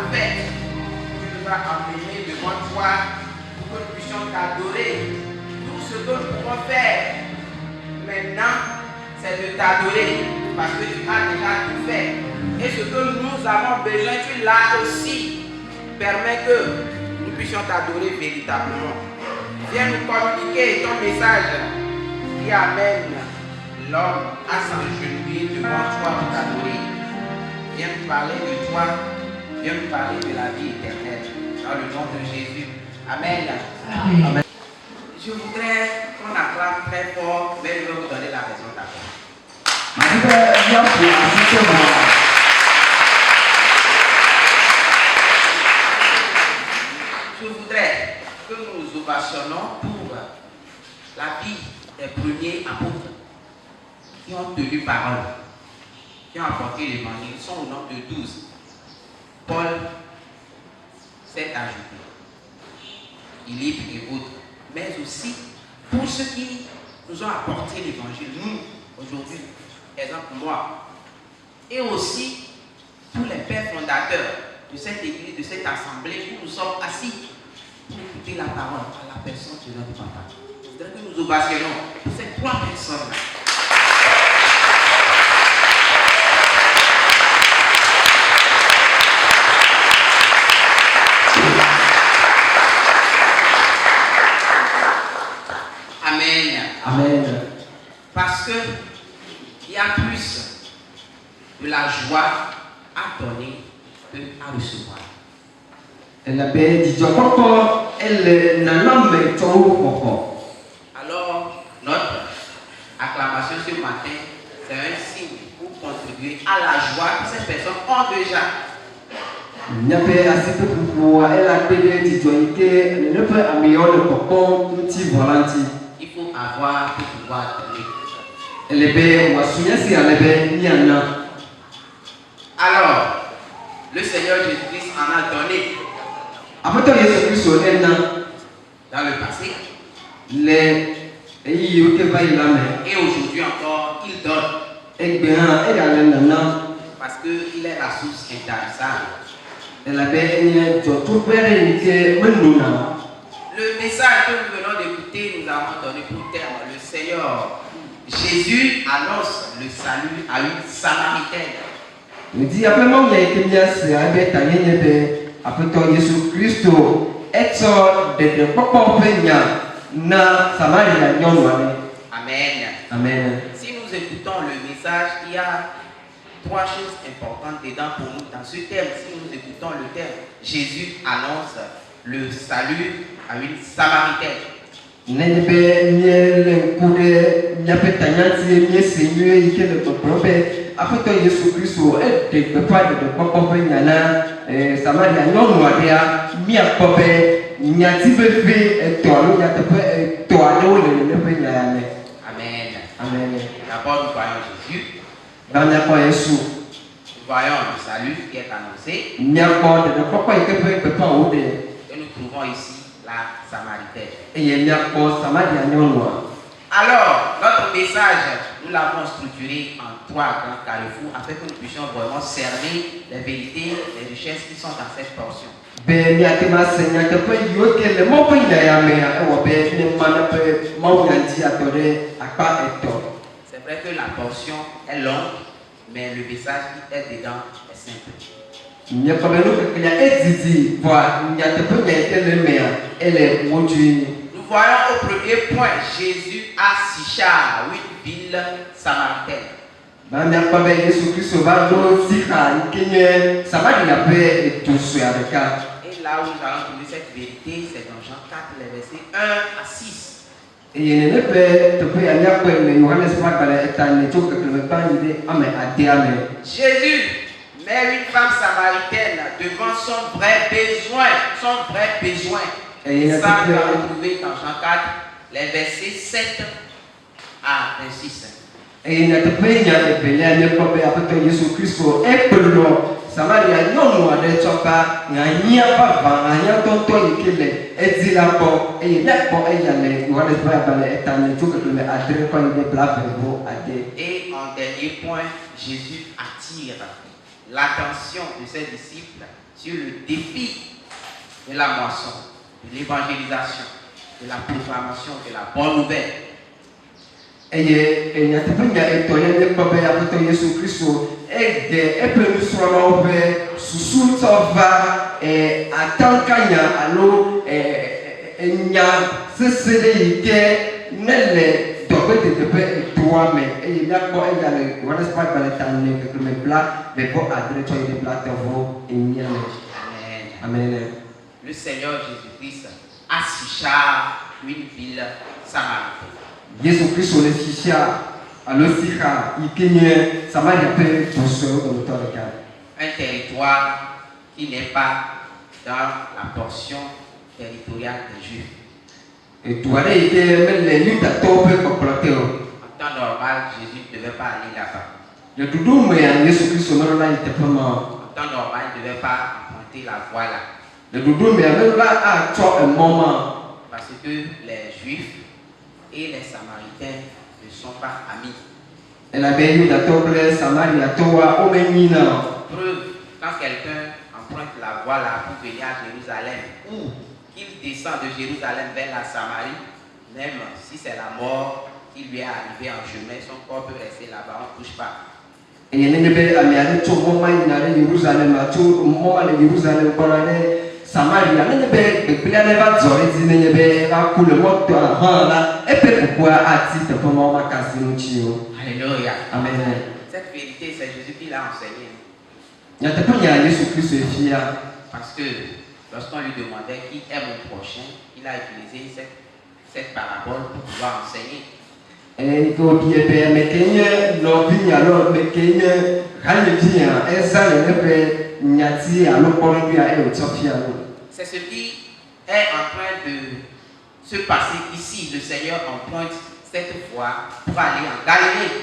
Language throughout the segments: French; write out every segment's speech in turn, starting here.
parfaite. Tu nous as emmenés devant toi pour que nous puissions t'adorer. Tout ce que nous pouvons faire maintenant, c'est de t'adorer parce que tu as déjà tout fait. Et ce que nous avons besoin, tu l'as aussi. Permets que nous puissions t'adorer véritablement. Viens nous communiquer ton message qui amène l'homme à s'agenouiller devant toi pour t'adorer. Viens nous parler de toi, viens nous parler de la vie éternelle. Dans le nom de Jésus. Amen. Amen. Je voudrais qu'on acclame très fort, mais je vais vous donner la raison d'après. Je voudrais que nous ovationnons pour la vie des premiers apôtres qui ont tenu parole, qui ont apporté l'évangile. Ils sont au nombre de 12. Paul s'est ajouté, Philippe et autres, mais aussi pour ceux qui nous ont apporté l'évangile, nous, aujourd'hui, exemple moi, et aussi pour les pères fondateurs de cette église, de cette assemblée où nous sommes assis pour écouter la parole à la personne de notre papa. Je voudrais que nous ovationnons pour ces 3 personnes-là. Amen. Amen. Parce que il y a plus de la joie à donner que à recevoir. Alors, notre acclamation ce matin, c'est un signe pour contribuer à la joie que ces personnes ont déjà. Il faut avoir pour pouvoir donner. Alors, le Seigneur Jésus-Christ en a donné dans le passé. Et aujourd'hui encore, il donne. Parce qu'il est la source intarissable. Le message que nous venons d'écouter, nous avons donné pour terme. Le Seigneur Jésus annonce le salut à une Samaritaine. Amen. Amen. Si nous écoutons le message, il y a 3 choses importantes dedans pour nous dans ce thème. Si nous écoutons le thème, Jésus annonce le salut à une Samaritaine. Amen. Amen. D'abord, nous voyons Jésus. Nous voyons le salut qui est annoncé. Et nous trouvons ici la Samaritaine. Alors, notre message, nous l'avons structuré en 3 grands carrefours afin que nous puissions vraiment cerner les vérités, les richesses qui sont dans cette portion. C'est vrai que la portion est longue, mais le message qui est dedans est simple. Nous voyons au premier point, Jésus à Sychar, une ville samaritaine. Et là où nous allons trouver cette vérité, c'est dans Jean 4, les versets 1 à 6. Jésus met une femme samaritaine devant son vrai besoin. Et ça, nous allons trouver dans Jean 4, les versets 7 à 26. Et en dernier point, Jésus attire l'attention de ses disciples sur le défi de la moisson, de l'évangélisation, de la proclamation de la bonne nouvelle. Et nyatapanya etoye baba ya poto Yesu Kristo epelu soro be susu tova atankanya alo nya sesede yike nele dogbete tepe tuame e yakbo e yale wala spa baletane ke me bla be bo adre to de bla tevo emiane. Amen. Amen. Le Seigneur Jésus-Christ a Sichar, une ville samaritaine. Yesu Kristo le Sichar alo Sichar ikenye Samaria pe toso do toka. Un territoire qui n'est pas dans la portion territoriale des Juifs. Et tu as été les luttes à tope pour planter. En temps normal, Jésus ne devait pas aller là-bas. Le doudou mais Yesu Kristo non là était vraiment. En temps normal, il ne devait pas emprunter la voie là. Le doudou mais même là à toi un moment. Parce que les Juifs et les Samaritains ne sont pas amis. Et la bénie de Toble, Samaria, Toa, Omenina. Preuve, quand quelqu'un emprunte la voie là pour venir à Jérusalem, ou qu'il descend de Jérusalem vers la Samarie, même si c'est la mort qui lui est arrivée en chemin, son corps peut rester là-bas, on ne touche pas. Et il y a une amie qui est Jérusalem, Jérusalem, Samaria, il y a Alléluia. Amen. Cette vérité, c'est Jésus qui l'a enseigné. Parce que lorsqu'on lui demandait qui est mon prochain, il a utilisé cette parabole pour pouvoir enseigner. C'est ce qui est en train de se passer ici. Le Seigneur emprunte cette voie pour aller en Galilée.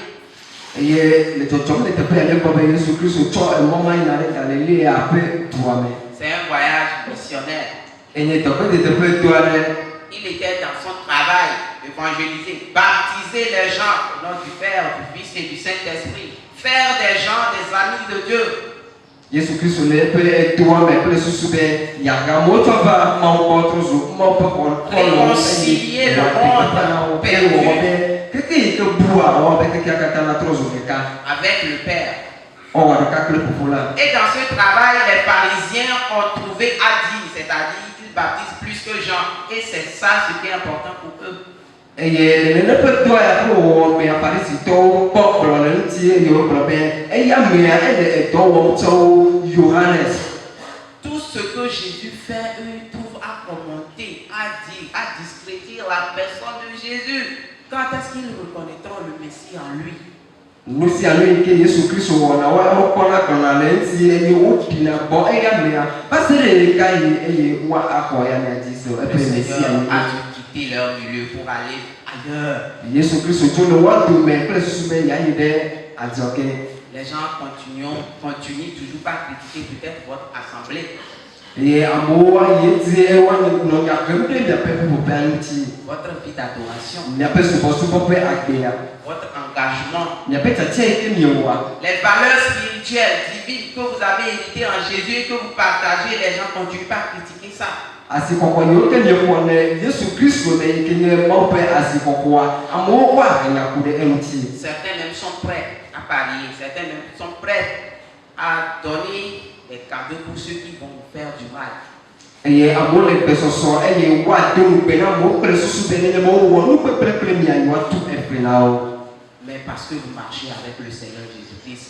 C'est un voyage missionnaire. Il était dans son travail, évangéliser, baptiser les gens au nom du Père, du Fils et du Saint-Esprit, faire des gens des amis de Dieu. Yesu Kristo le pe toa me pe susube ya ga moto va ma moto mo pe ko réconcilier le monde perdu avec le Père. Et dans ce travail, les pharisiens ont trouvé à dire, c'est-à-dire qu'ils baptisent plus que Jean. Et c'est ça ce qui est important pour eux. Tout ce que Jésus fait, eux ils trouvent à commenter, à dire, à discréditer la personne de Jésus. Quand est-ce qu'ils reconnaîtront le Messie en lui? Le Seigneur a quitté leur milieu pour aller ailleurs. Les gens continuent toujours pas à critiquer peut-être votre assemblée. Votre vie d'adoration. Votre engagement. Les valeurs spirituelles, divines que vous avez héritées en Jésus et que vous partagez, les gens ne continuent pas à critiquer ça. Certains même sont prêts à parier, certains même sont prêts à donner des cadeaux pour ceux qui vont vous faire du mal. Mais parce que vous marchez avec le Seigneur Jésus-Christ,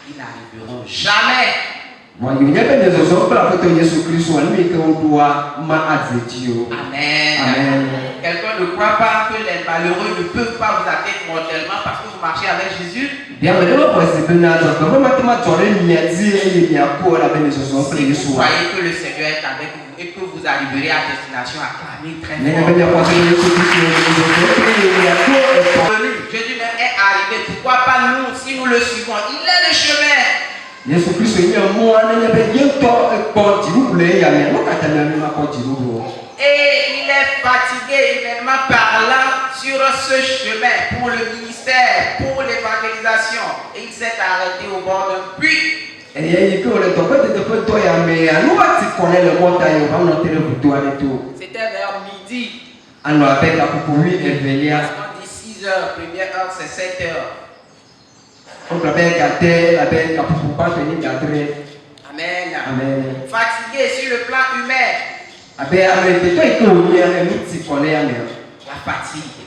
ils n'arriveront jamais. Amen. Amen. Quelqu'un ne croit pas que les malheureux ne peuvent pas vous atteindre mortellement parce que vous marchez avec Jésus? Si vous croyez que le Seigneur est avec vous et que vous arriverez à destination, acclamez très fort. Jésus même est arrivé. Pourquoi pas nous si nous le suivons? Il est le chemin. Et il est fatigué humainement parlant sur ce chemin pour le ministère, pour l'évangélisation. Et il s'est arrêté au bord d'un puits. Et il y a que le tombé de toi mais nous va te connaître le montagne on va noter le bouton et tout. C'était vers midi. Alors avec la coupe et velia. On dit 6 heures, première heure c'est 7 heures. On va bien gâter la belle pour pas tenir gâter. Amen. Amen. Fatigué sur le plan humain. Abe avec toi et que on y a nous te connaît La fatigue.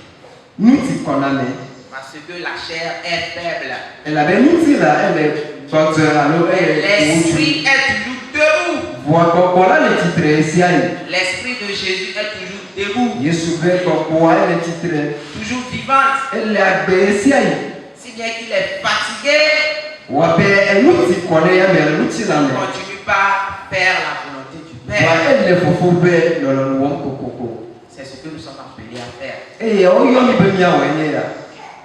nous te connaît. Parce que la chair est faible. Elle avait nous là elle est quand alors l'esprit est toujours debout. Voilà le titre ici. L'esprit de Jésus est toujours debout. Jésus veut qu'on voit le titre. Toujours vivante. Elle est baissée. Si bien qu'il est fatigué. Elle nous te connaît mais elle nous te là. Continue pas à faire la volonté du Père. Elle faut faire c'est ce que nous sommes appelés à faire. Et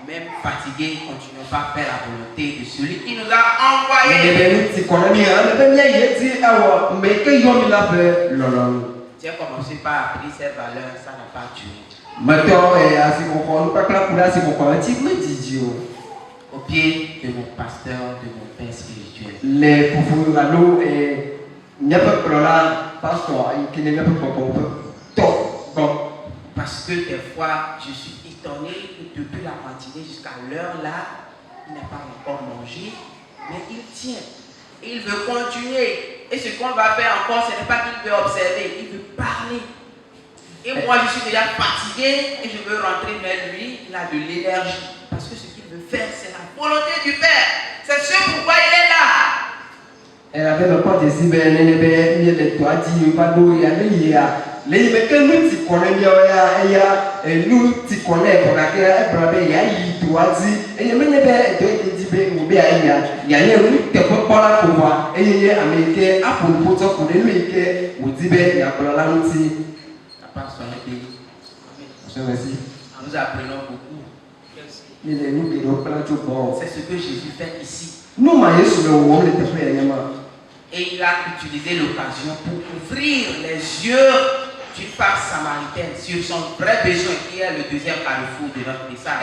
même fatigué, continuons pas à faire la volonté de celui qui nous a envoyés. Tu as commencé par apprendre ces valeurs, ça n'a pas tué. Au pied de mon pasteur, de mon père spirituel. Parce que des fois, je suis étonné que depuis la matinée jusqu'à l'heure là, il n'a pas encore mangé, mais il tient. Et il veut continuer. Et ce qu'on va faire encore, ce n'est pas qu'il veut observer, il veut parler. Et moi, je suis déjà fatigué et je veux rentrer, mais lui, il a de l'énergie. Parce que ce qu'il veut faire, c'est la volonté du Père. C'est ce pourquoi il est là. Elle avait le pas de si bien, elle avait mis les toits, dit, pas d'eau, il y a les mecs nous t'y connaît et nous t'y connaît pour laquelle il y a eu toits, et il y a des ou bien il y a eu des pas pour voir, et il y a américain à pour les mecs ou dit il y a pour la nuit. Merci. Nous apprenons beaucoup. C'est ce que Jésus fait ici. Nous maillons sur le monde de frères. Et il a utilisé l'occasion pour ouvrir les yeux d'une femme samaritaine sur son vrai besoin qui est le deuxième carrefour de notre message.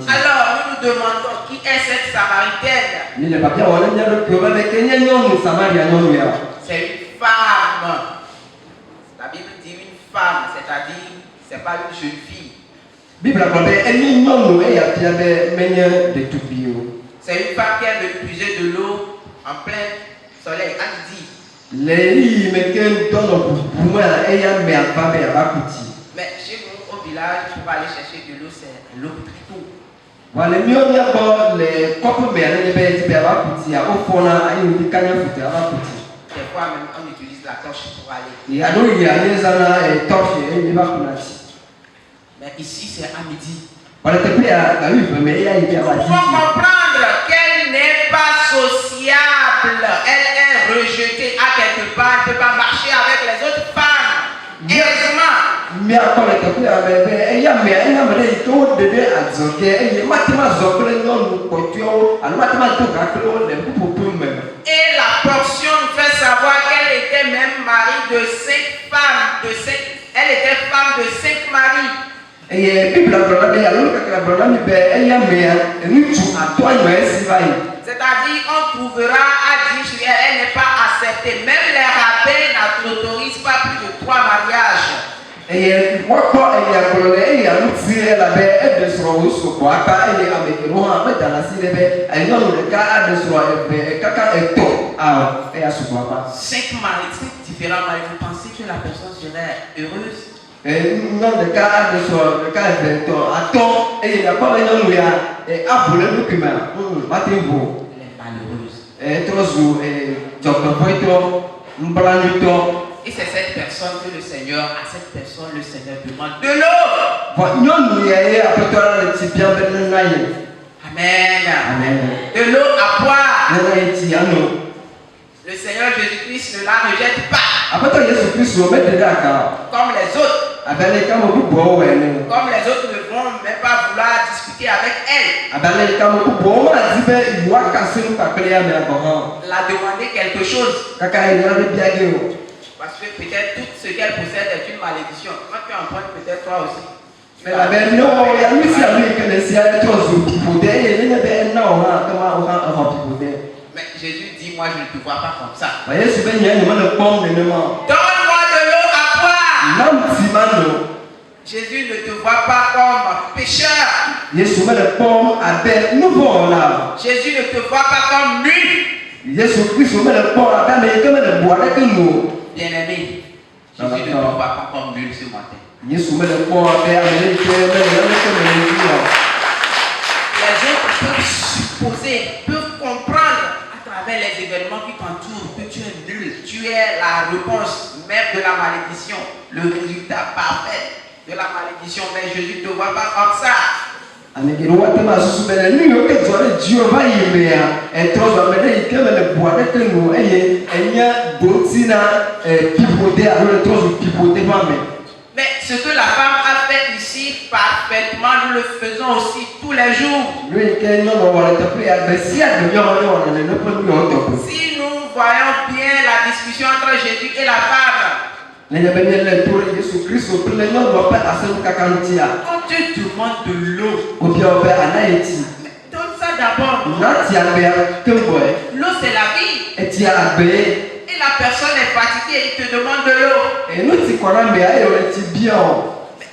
Alors nous nous demandons qui est cette samaritaine. C'est une femme. La Bible dit une femme, c'est-à-dire c'est pas une jeune fille. C'est une femme qui est venue puiser de l'eau en plein soleil à midi. Mais chez nous, au village, pour aller chercher de l'eau, c'est l'eau plutôt. Des fois même, on utilise la torche pour aller. Mais ici, c'est à midi. Pour comprendre qu'elle n'est pas sociable, elle est rejetée à quelque part, elle ne peut pas marcher avec les autres femmes. Heureusement. Et la portion nous fait savoir qu'elle était même mari de 5 femmes, elle était femme de 5 maris. C'est-à-dire, on trouvera à dire sur elle n'est pas acceptée. Même les rabbins n'autorisent pas plus de 3 mariages. Cinq maris, 5 différents maris. Vous pensez que la personne serait heureuse? Et c'est cette personne que le Seigneur, à cette personne, le Seigneur demande de l'eau. Amen. Amen. De l'eau à boire. Le Seigneur Jésus-Christ ne la rejette pas. Comme les autres. Comme les autres ne vont même pas vouloir discuter avec elle. Elle a demandé quelque chose. Parce que peut-être tout ce qu'elle possède est une malédiction. Quand tu en prends peut-être toi aussi. Mais la belle non, il y a lui si à lui que les siens trop pipoter et ne ben non comment on pipoter. Mais Jésus dit, moi je ne te vois pas comme ça. Voyez ce ben il y a une bonne pomme denement. Donne-moi de l'eau à boire. L'homme Simano. Jésus ne te voit pas comme pécheur. Jésus met le pomme à belle nouveau là. Jésus ne te voit pas comme nul. Jésus Christ met le pomme à belle mais comme le bois avec nous. Bien-aimé, Jésus ne te voit pas comme nul ce matin. Jésus met le pomme à belle mais Les autres peuvent supposer, peuvent comprendre à travers les événements qui t'entourent que tu es nul. Tu es la réponse même de la malédiction, le résultat parfait de la malédiction. Mais Jésus ne te voit pas comme ça. Anegero watema susubele ni yo ke zore Jehovah yemea etro zo mede ikeme le boade ke no eye enya botina pipoter alors le trozo pipoter pas mais ce que la femme a fait ici parfaitement, nous le faisons aussi tous les jours. Lui ke no no wala te pri agbesia de yo no wala ne no pe mi o to. Si nous voyons bien la discussion entre Jésus et la femme, quand Dieu te demande de l'eau, donne ça d'abord. L'eau c'est la vie. Et la personne est fatiguée, il te demande de l'eau. Mais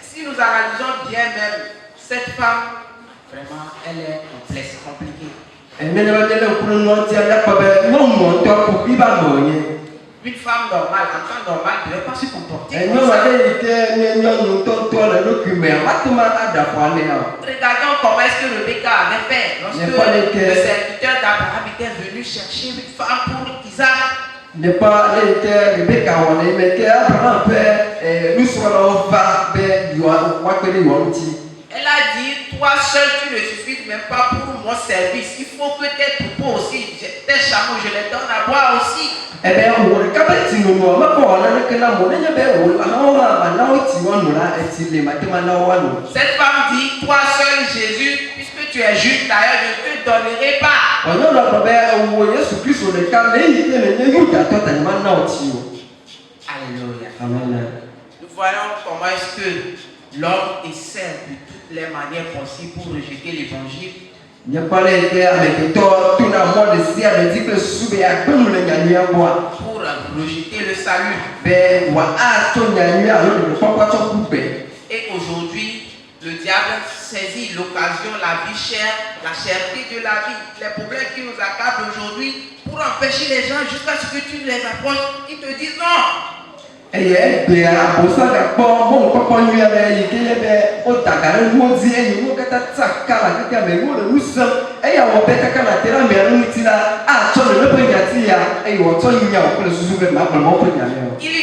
si nous analysons bien même, cette femme, vraiment, elle est complexe, compliquée. Une femme normale, en temps normal, ne devait pas se comporter comme ça. Regardons comment est-ce que Rebecca avait fait lorsque le serviteur d'Abraham était venu chercher une femme pour Isaac. Elle a dit, toi seul tu ne suffis même pas pour mon service. Il faut que tes troupeaux aussi, tes chameaux, je les donne à boire aussi. Cette femme dit, toi seul Jésus, puisque tu es juste d'ailleurs, je ne te donnerai pas. Alléluia. Nous voyons comment est-ce que l'homme essaie de toutes les manières possibles pour rejeter l'évangile. Pour rejeter le salut. Et aujourd'hui, le diable saisit l'occasion, la vie chère, la cherté de la vie, les problèmes qui nous accablent aujourd'hui, pour empêcher les gens jusqu'à ce que tu les approches. Ils te disent non. Il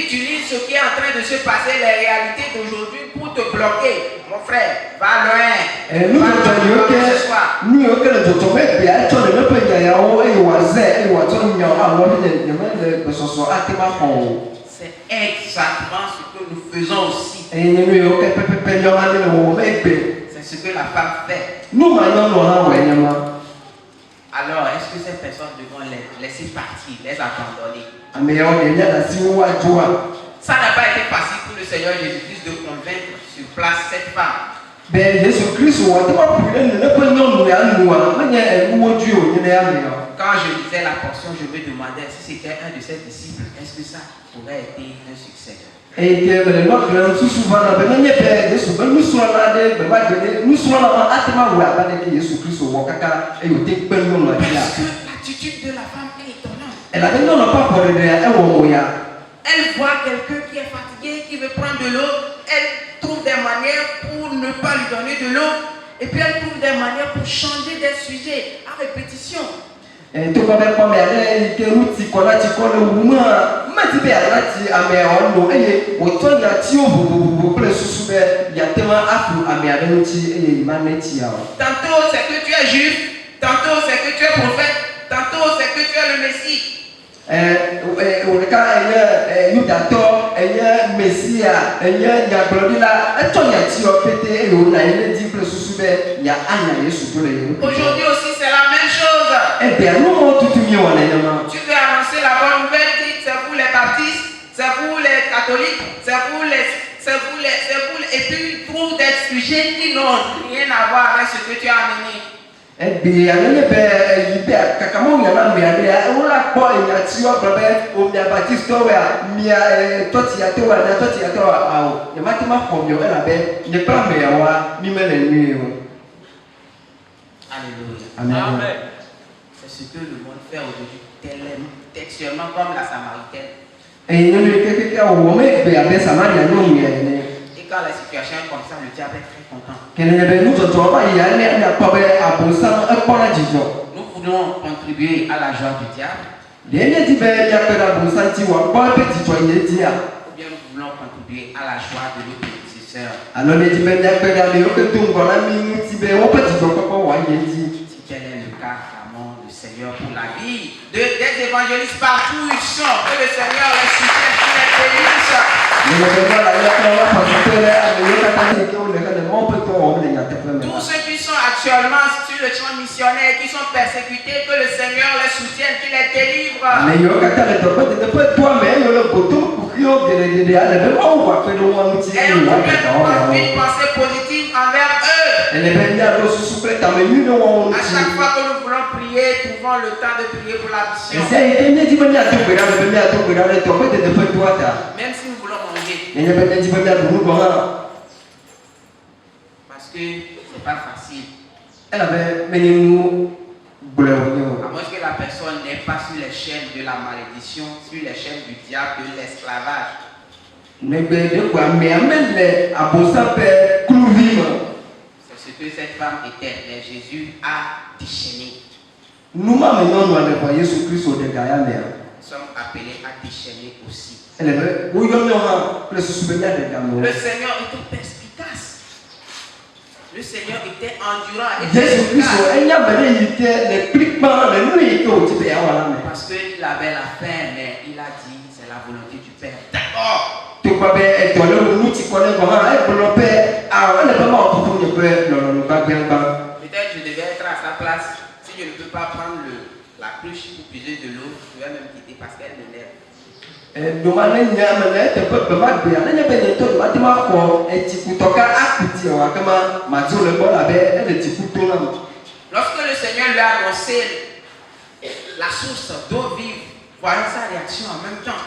utilise ce qui est en train de se passer, les réalités d'aujourd'hui, pour te bloquer. Mon frère, va loin. C'est exactement ce que nous faisons aussi. C'est ce que la femme fait. Alors, est-ce que ces personnes devront les laisser partir, les abandonner? Ça n'a pas été facile pour le Seigneur Jésus-Christ de convaincre sur place cette femme. Quand je lisais la portion, je me demandais si c'était un de ses disciples, est-ce que ça aurait été un succès? Parce que l'attitude de la femme est étonnante. Elle voit quelqu'un qui est fatigué, qui veut prendre de l'eau. Elle trouve des manières pour ne pas lui donner de l'eau. Et puis elle trouve des manières pour changer des sujets à répétition. Tantôt c'est que tu es juif, tantôt c'est que tu es prophète, tantôt c'est que tu es le Messie. Aujourd'hui aussi c'est la même chose. Tu veux annoncer la bonne nouvelle, c'est vous les baptistes, c'est vous les catholiques, c'est vous et puis il trouve des sujets qui n'ont rien à voir avec ce que tu as amené. Alléluia. Amen. C'est ce que le monde fait aujourd'hui, textuellement comme la Samaritaine. Et quand la situation est comme ça, le diable est très content. Nous voulons contribuer à la joie du diable. Ou bien nous voulons contribuer à la joie de nos petits sœurs. Si tel est le cas, clamons le Seigneur pour la vie des évangélistes partout où ils sont. Que le Seigneur les soutienne, qu'il les bénisse. Tous ceux qui sont actuellement sur le champ missionnaire, qui sont persécutés, que le Seigneur les soutienne, qu'il les délivre. Et une pensée positive envers eux. À chaque fois que nous voulons prier, trouvons le temps de prier pour la mission. Même si nous voulons manger. Parce que c'est pas facile. À moins que la personne n'est pas sur les chaînes de la malédiction, sur les chaînes du diable, de l'esclavage. C'est ce que cette femme était, mais Jésus a déchaîné. Nous sommes appelés à déchaîner aussi. Le Seigneur était perspicace. Le Seigneur était endurant et efficace. Parce qu'il avait la faim, mais il a dit c'est la volonté du Père. D'accord. Peut-être je devais être à sa place. Si je ne peux pas prendre la cruche pour puiser de l'eau, je vais même quitter parce qu'elle m'énerve. Lorsque le Seigneur lui a annoncé la source d'eau vive, voyons sa réaction en même temps.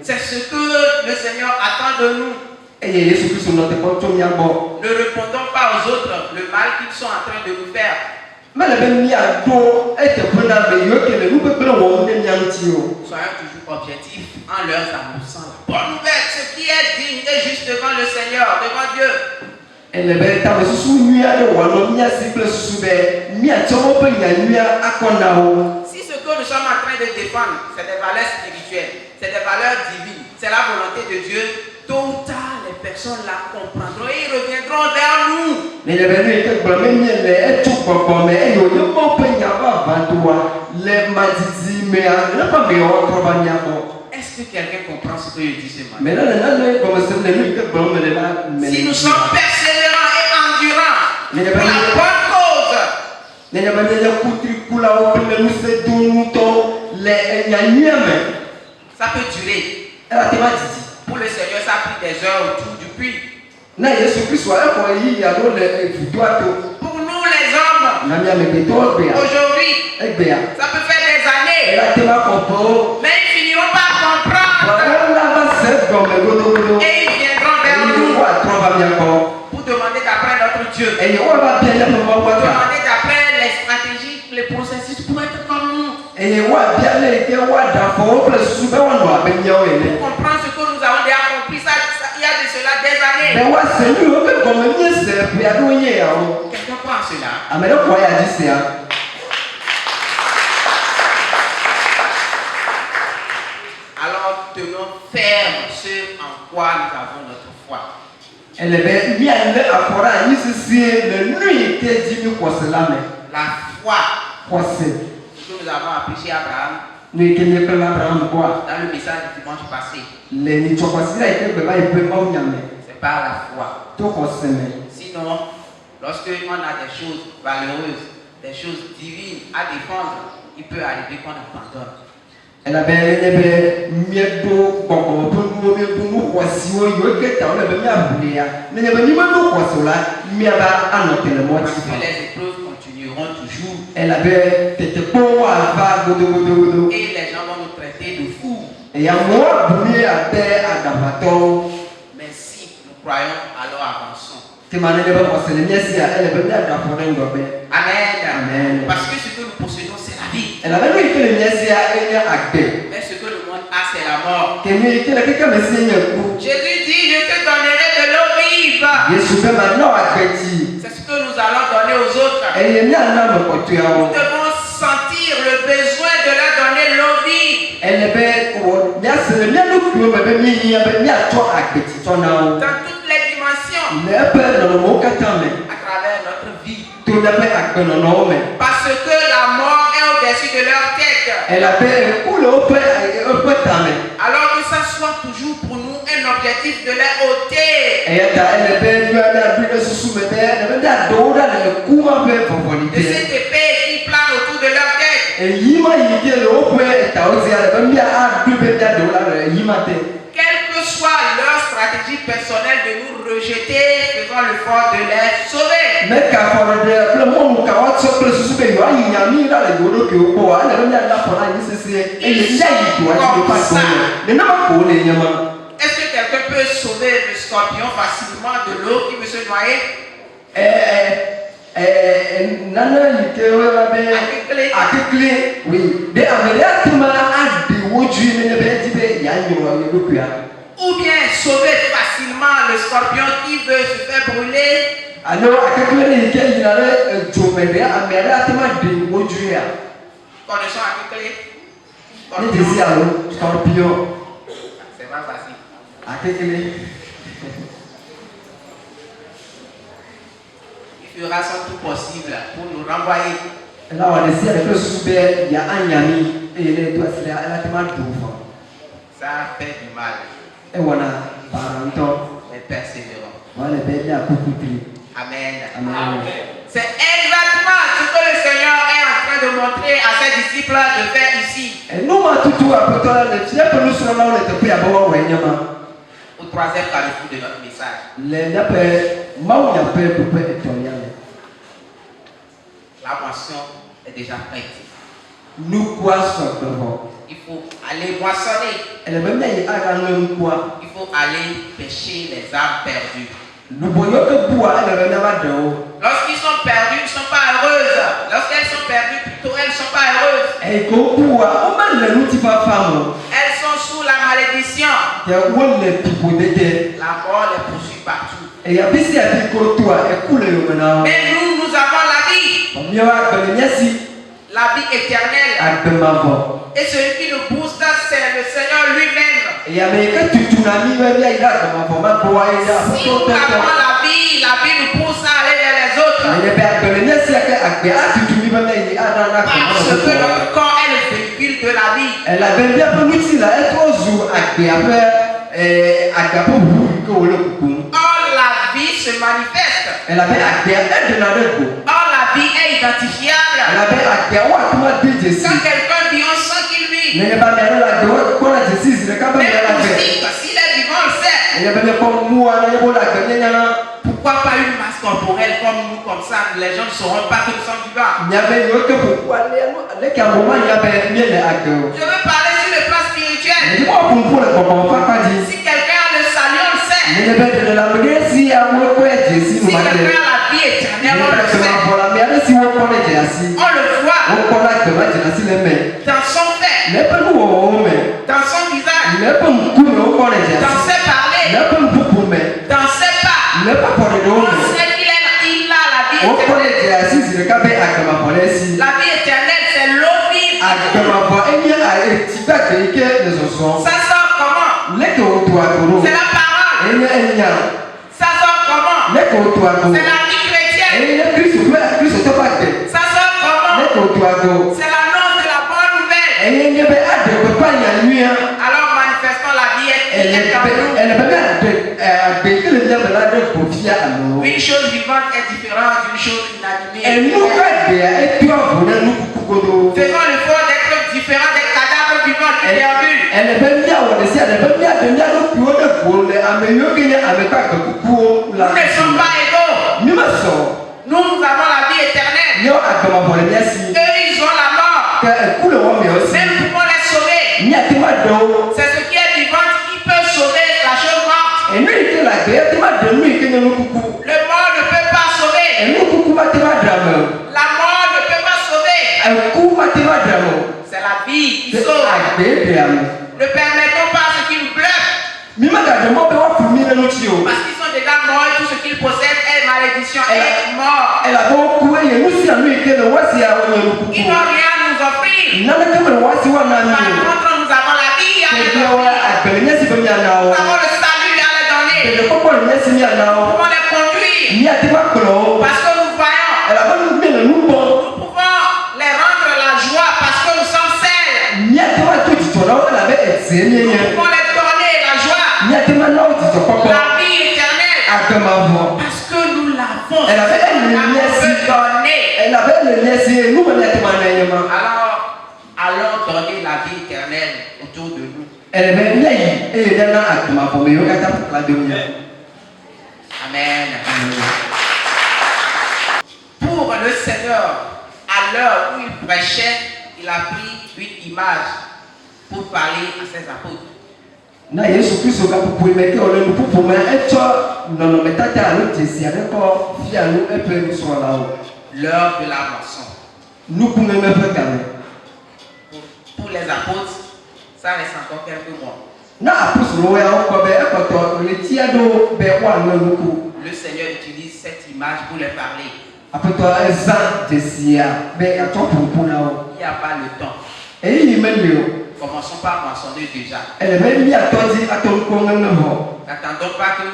C'est ce que le Seigneur attend de nous. Ne répondons pas aux autres le mal qu'ils sont en train de nous faire. Soyons toujours objectifs en leur annonçant la bonne nouvelle, ce qui est digne et juste devant le Seigneur, devant Dieu. Si ce que nous sommes en train de défendre, c'est des valeurs spirituelles, c'est des valeurs divines, c'est la volonté de Dieu, tôt ou tard, les personnes la comprendront et ils reviendront vers nous. Est-ce que quelqu'un comprend ce que je dis ce matin? Si nous sommes persévérants et endurants pour la bonne cause, ça peut durer. Pour le Seigneur, ça a pris des heures autour du puits. Pour nous les hommes, aujourd'hui, ça peut faire des années, mais ils finiront par comprendre et ils viendront vers nous pour demander d'après notre Dieu, pour demander d'après les stratégies, les processus pour être comme nous, pour comprendre ce que nous avons déjà compris. Ça, il y a de cela des années. Quelqu'un croit en cela? Alors tenons ferme ce en quoi nous avons notre foi. La foi que nous avons appris chez Abraham dans le message du dimanche passé. C'est par la foi. Sinon, lorsque on a des choses valeureuses, des choses divines à défendre, il peut arriver qu'on abandonne. Elle avait miedo bon bon nous voici où il que t'as on avait mis à bouler mais ne venez pas nous quoi cela miaba anote le mois Parce que les épreuves continueront toujours. elle avait été bon à va godo Et les gens vont nous traiter de fous. et à moi bouler à terre à dabaton Mais si nous croyons, alors avançons. que mané ne pas passer les miesi elle avait mis à dabaton ngobé Amen. Amen. Parce que ce que nous possédons, c'est la vie. elle avait mis que les miesi à elle a acté Mais ce que le monde a, c'est la mort. que lui que la quelqu'un me signe coup Jésus dit, je te donnerai de l'eau vive. Yesu be maintenant acté C'est ce que nous allons donner aux autres. et il y a un homme qui Nous devons sentir le besoin de leur donner l'eau vive. elle be o bien c'est bien nous que me mi ya be mi a to acté ton na Dans toutes les dimensions. ne peut dans le mot katame À travers notre vie. tout ne peut acté non non mais Parce que la mort est au-dessus de leur tête. elle a fait coule au peut tame Alors que ça soit toujours pour nous un objectif de les ôter et elle be lui a dit de sous me be ne be da do da le kuma be de fofolité cette épée qui plane autour de leur tête. et yima yike le au peut ta ozi ale be mi a du be da do la yima te Quelle que soit leur stratégie personnelle de nous rejeter, faisons l'effort de les sauver. mais ka foro de le mo ka wa so pre susu be yo ayi nyami la le godo ke o wa na be mi a foro ayi sese e le ya yi to a ti pa so ne na ma ko le nyama. Est-ce que quelqu'un peut sauver le scorpion facilement de l'eau qui veut se noyer? Nana yike wa be akekle oui de amele atuma adi woju ne be ti be ya nyo ye dokuya Ou bien sauver facilement le scorpion qui veut se faire brûler? alors akekle ne yike yinare jomede amele atuma di woju ya Connaissons Akekle? ne disi alo scorpion C'est pas facile. akekle Il fera son tout possible pour nous renvoyer. la wa desi ale pe susu be ya anyami e le do asile ala atuma do fo Ça fait du mal, e wana baranto mais persévérons. wale be ya kukutri Amen. amen. C'est exactement ce que le Seigneur est en train de montrer à ses disciples de faire ici. Numa tutu apotola le fia pe nous sur la te pe abo wa nyama Au troisième carrefour de notre message. le nape mau ya pe pe etonia le La moisson est déjà prête. nous quoi so devant Il faut aller moissonner. elle même y ara no quoi Il faut aller pêcher les âmes perdues. nous voyons que bois elle même na do Lorsqu'ils sont perdus, ils ne sont pas heureuses. Lorsqu'elles sont perdues, plutôt, elles ne sont pas heureuses. e ko bois o ma le nous ti fa famo Elles sont sous la malédiction. ya won le pipo de La mort les poursuit partout. e ya bisi ya ko toi e kule yo mena Mais nous avons la vie. o mi wa be nyasi La vie éternelle. ademavo Et celui qui nous booste, c'est le Seigneur lui-même. e ya me ka tutu na mi wa ya ira ma bo ma bois ya Si nous avons la vie nous pousse à aller vers les autres. Parce que notre corps est le véhicule de la vie. Elle avait bien pour nous là, elle trop jour Or la vie se manifeste. elle avait Or la vie est identifiable. elle avait Quand quelqu'un vit, on sent qu'il vit. Même s'il est vivant, on le sait. Pourquoi pas une masse corporelle comme nous, comme ça, les gens ne sauront pas que nous sommes vivants. Je veux parler sur le plan spirituel. Si quelqu'un a le salut, on le sait. Si quelqu'un a la vie éternelle, on le sait. On le voit dans son fait, dans son visage, dans ses parler, dans ses pas. On sait qu'il a la vie éternelle. La vie éternelle, c'est l'eau vive. Ça sort comment? C'est la parole. Ça sort comment? C'est la vie chrétienne. Ça sort comment? C'est l'annonce de la bonne nouvelle. Alors manifestons la vie éternelle. Une chose vivante est différente d'une chose inanimée. Faisons l'effort d'être différents des cadavres vivants qui déambulent. Nous ne sommes pas égaux. Nous avons la vie éternelle. Eux, ils ont la mort. Mais nous pouvons les sauver. C'est ce qui est vivant qui peut sauver la chose morte. Le mort ne peut pas sauver. La mort ne peut pas sauver. C'est la vie qui sauve. Ne permettons pas ce qui nous bluffent. Parce qu'ils sont déjà morts et tout ce qu'ils possèdent est malédiction et mort. Ils n'ont rien à nous offrir. Par contre, nous avons la vie à les offrir. Nous avons le salut à les donner. Nous pouvons les conduire. Parce que nous voyons. Nous pouvons les rendre la joie parce que nous sommes seuls. Nous pouvons les donner la joie. La vie éternelle. Parce que nous l'avons. Elle avait alors, allons donner la vie éternelle autour de nous. Amen. Pour le Seigneur, à l'heure où il prêchait, il a pris une image pour parler à ses apôtres. L'heure de la moisson. Pour les apôtres, ça reste encore quelques mois. Le Seigneur utilise cette image pour les parler. Il n'y a pas le temps. Commençons par moissonner déjà. N'attendons pas que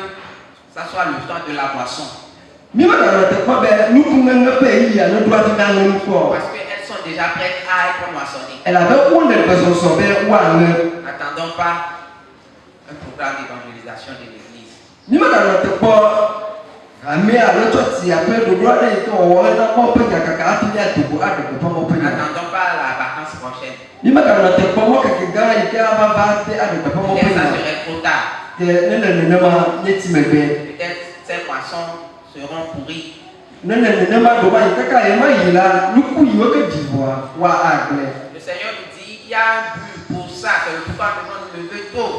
ça soit le temps de la moisson. Parce qu'elles sont déjà prêtes à être moissonnées. N'attendons pas un programme d'évangélisation de l'église. N'attendons pas la vacance prochaine. Les ça serait trop tard. Peut-être ces poissons seront pourris. Le Seigneur nous dit il y a un but pour ça, c'est le pourquoi nous devons nous lever tôt.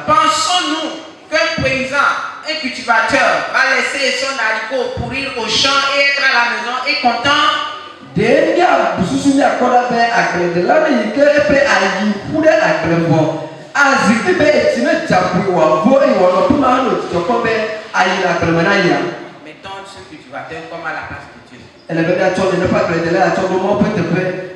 Pensons-nous qu'un paysan, un cultivateur va laisser son haricot pourrir au champ et être à la maison et content? Mettons ce cultivateur comme à la place de Dieu.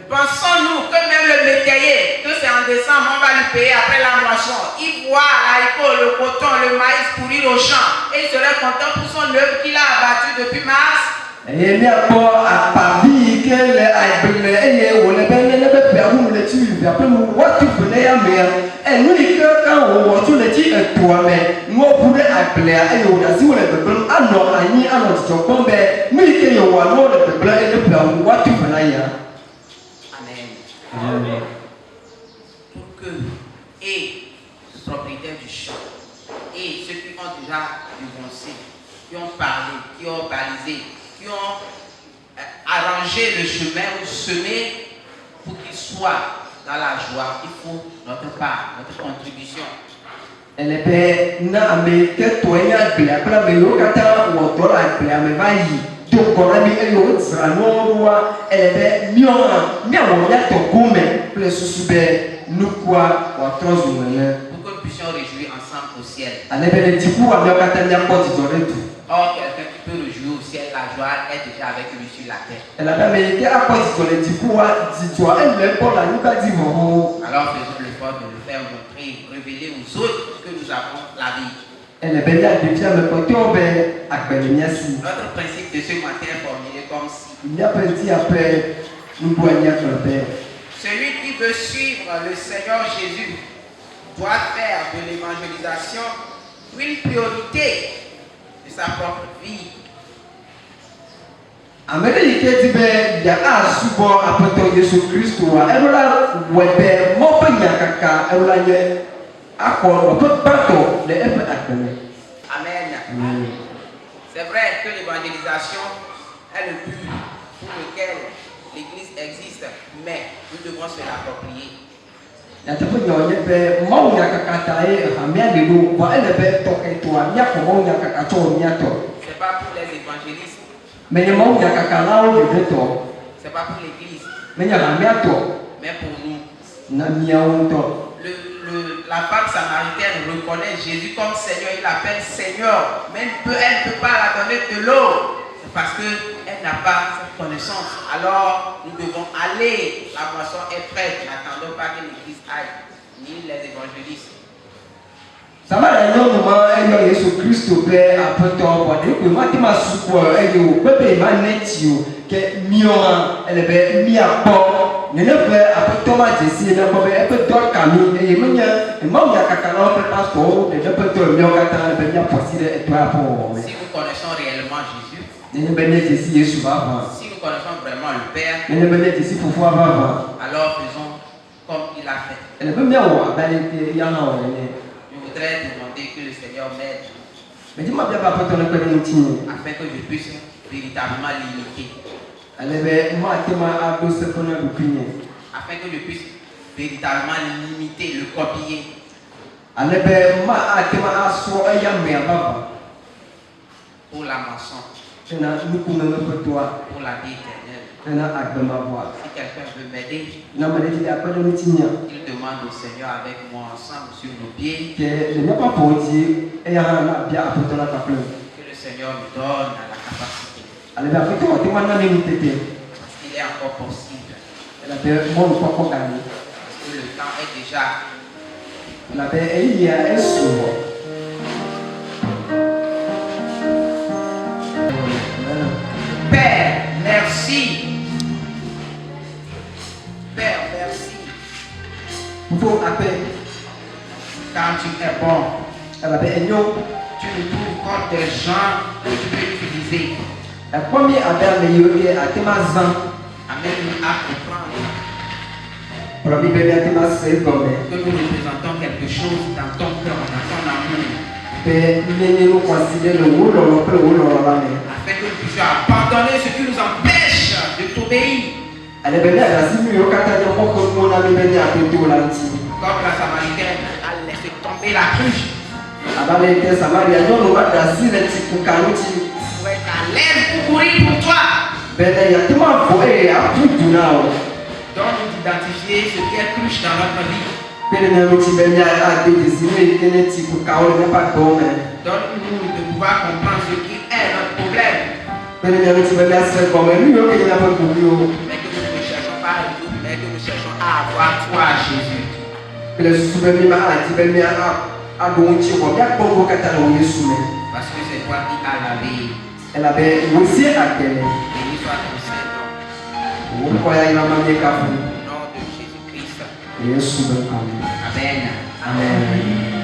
Pensons-nous que même le métayer, que c'est en décembre, on va lui payer après la moisson. Il voit l'haricot, le coton, le maïs pourrir au champ et il serait content pour son œuvre qu'il a abattu depuis mars. Amen. Pour que et le propriétaire du champ et ceux qui ont déjà devancé, qui ont parlé, qui ont balisé, qui ont arrangé le chemin ou semé pour qu'il soit dans la joie, il faut notre part, notre contribution. Pour que nous puissions réjouir ensemble au ciel. Or, quelqu'un qui peut réjouir au ciel, la joie est déjà avec lui sur la terre. Alors faisons l'effort de le faire montrer, révéler aux autres que nous avons la vie. Notre principe de ce matin est formulé comme si: celui qui veut suivre le Seigneur Jésus doit faire de l'évangélisation une priorité de sa propre vie. Amérique dit ben il y a souvent après Jésus Christ ou elle là ouais mon père kaka elle là y accord on peut pas de Amen. C'est vrai que l'évangélisation est le but pour lequel l'Église existe, mais nous devons se l'approprier. C'est pas pour les évangélistes. C'est pas pour l'Église. Mais pour nous. La femme samaritaine reconnaît Jésus comme Seigneur, il l'appelle Seigneur, mais elle ne peut pas la donner de l'eau. C'est parce qu'elle n'a pas cette connaissance. Alors nous devons aller, la boisson est prête, n'attendons pas que l'Église aille, ni les évangélistes. Ça va la non moi Jésus Christ père après toi pour dire que moi tu m'as support et au bébé m'a netio que miora elle est mi à port ne peut après toi m'a dit ne peut elle peut toi camille et moi il y a kakala on peut pas trop de peut toi mieux kata ben bien possible et toi pour si nous connaissons réellement Jésus, ne ben Jésus Jésus va si nous connaissons vraiment le Père, ne ben Jésus pour voir alors faisons comme il a fait. elle peut bien voir ben il y en a Je voudrais demander que le Seigneur m'aide afin que je puisse véritablement l'imiter. Afin que je puisse véritablement l'imiter, le copier. Pour la moisson, pour la vie éternelle. Si quelqu'un veut m'aider, il demande au Seigneur avec moi ensemble sur nos pieds. Que le Seigneur nous donne la capacité. Parce qu'il est encore possible. Parce que le temps est déjà. Père, merci. Père, merci. Car tu es bon. Tu nous trouves comme des gens que tu peux utiliser. Amène-nous à comprendre que nous représentons quelque chose dans ton cœur, dans ton amour. Afin que nous puissions abandonner ce qui nous empêche de t'obéir. Comme la Samaritaine a laissé tomber la cruche. Pour être à l'aise pour courir pour toi. Donc d'identifier ce qui est cruche dans notre vie. Donne-nous de pouvoir comprendre ce qui est notre problème. Mais que nous ne cherchons pas à résoudre, mais que nous cherchons à avoir toi, Jésus. Parce que c'est toi qui as la vie. Béni soit ton Saint-Nom. Au nom de Jésus-Christ. Amen. Amen.